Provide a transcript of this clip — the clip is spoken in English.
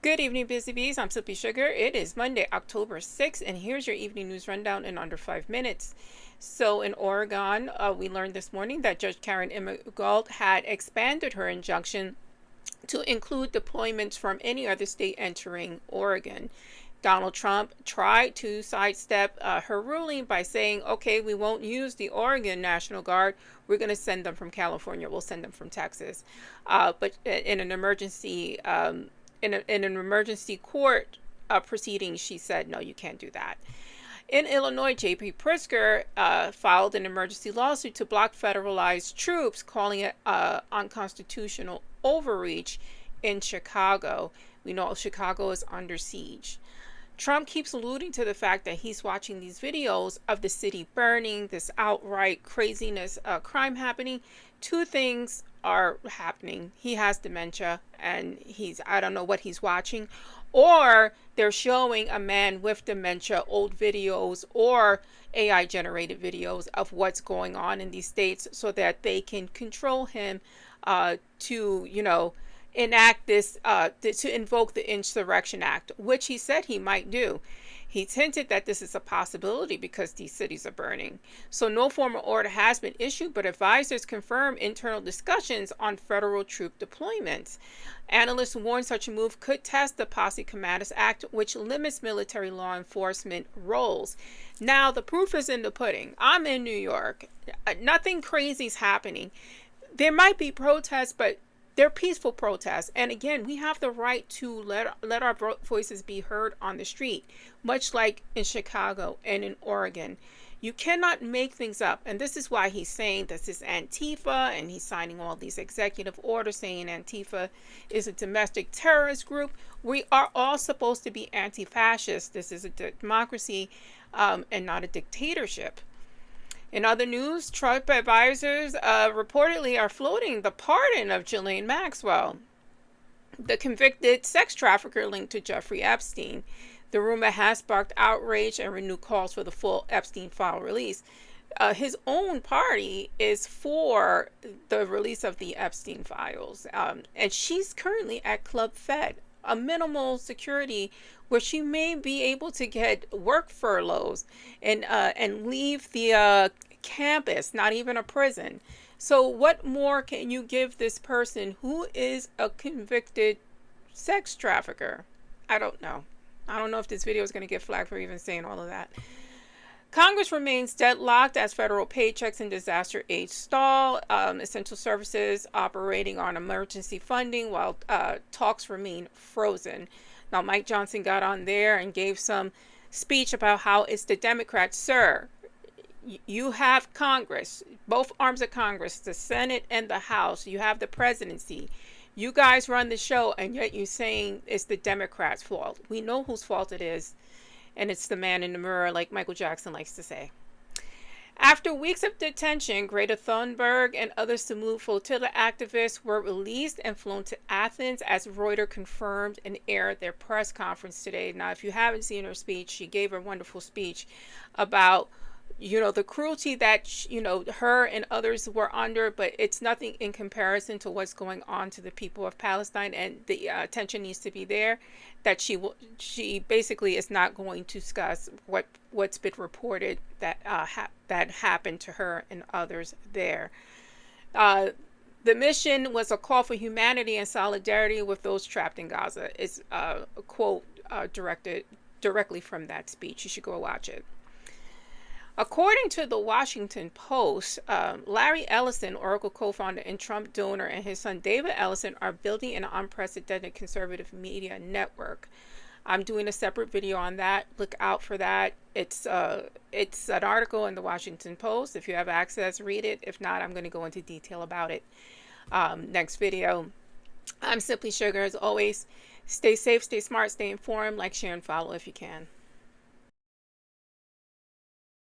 Good evening, Busy Bees. I'm Simply Sugar. It is Monday, October 6th, and here's your evening news rundown in under 5 minutes. So, in Oregon, we learned this morning that Judge Karen Immergalt had expanded her injunction to include deployments from any other state entering Oregon. Donald Trump tried to sidestep her ruling by saying, okay, we won't use the Oregon National Guard. We're going to send them from California. We'll send them from Texas. But in an emergency in an emergency court proceeding, she said, no, you can't do that. In Illinois, J.P. Pritzker filed an emergency lawsuit to block federalized troops, calling it unconstitutional overreach in Chicago. We know Chicago is under siege. Trump keeps alluding to the fact that he's watching these videos of the city burning, this outright craziness, crime happening. Two things are happening. He has dementia and I don't know what he's watching, or they're showing a man with dementia old videos or AI generated videos of what's going on in these states so that they can control him to enact this, to invoke the Insurrection Act, which he said he might do. He's hinted that this is a possibility because these cities are burning. So no formal order has been issued, but advisors confirm internal discussions on federal troop deployments. Analysts warn such a move could test the Posse Comitatus Act, which limits military law enforcement roles. Now, the proof is in the pudding. I'm in New York. Nothing crazy is happening. There might be protests, but they're peaceful protests. And again, we have the right to let our voices be heard on the street, much like in Chicago and in Oregon. You cannot make things up. And this is why he's saying this is Antifa, and he's signing all these executive orders saying Antifa is a domestic terrorist group. We are all supposed to be anti-fascist. This is a democracy and not a dictatorship. In other news, Trump advisors reportedly are floating the pardon of Ghislaine Maxwell, the convicted sex trafficker linked to Jeffrey Epstein. The rumor has sparked outrage and renewed calls for the full Epstein file release. His own party is for the release of the Epstein files, and she's currently at Club Fed, a minimal security where she may be able to get work furloughs and leave the campus, not even a prison. So what more can you give this person who is a convicted sex trafficker? I don't know. I don't know if this video is going to get flagged for even saying all of that. Congress remains deadlocked as federal paychecks and disaster aid stall. Essential services operating on emergency funding while talks remain frozen. Now, Mike Johnson got on there and gave some speech about how it's the Democrats. Sir, you have Congress, both arms of Congress, the Senate and the House. You have the presidency. You guys run the show, and yet you're saying it's the Democrats' fault. We know whose fault it is, and it's the man in the mirror, like Michael Jackson likes to say. After weeks of detention, Greta Thunberg and other Flotilla activists were released and flown to Athens, as Reuters confirmed and aired their press conference today. Now, if you haven't seen her speech, she gave a wonderful speech about the cruelty that her and others were under, but it's nothing in comparison to what's going on to the people of Palestine, and the attention needs to be there. That she basically is not going to discuss what's been reported that that happened to her and others there. The mission was a call for humanity and solidarity with those trapped in Gaza. It's a quote directed directly from that speech. You should go watch it. According to the Washington Post, Larry Ellison, Oracle co-founder and Trump donor, and his son David Ellison are building an unprecedented conservative media network. I'm doing a separate video on that. Look out for that. It's an article in the Washington Post. If you have access, read it. If not, I'm going to go into detail about it next video. I'm Simply Sugar. As always, stay safe, stay smart, stay informed. Like, share, and follow if you can.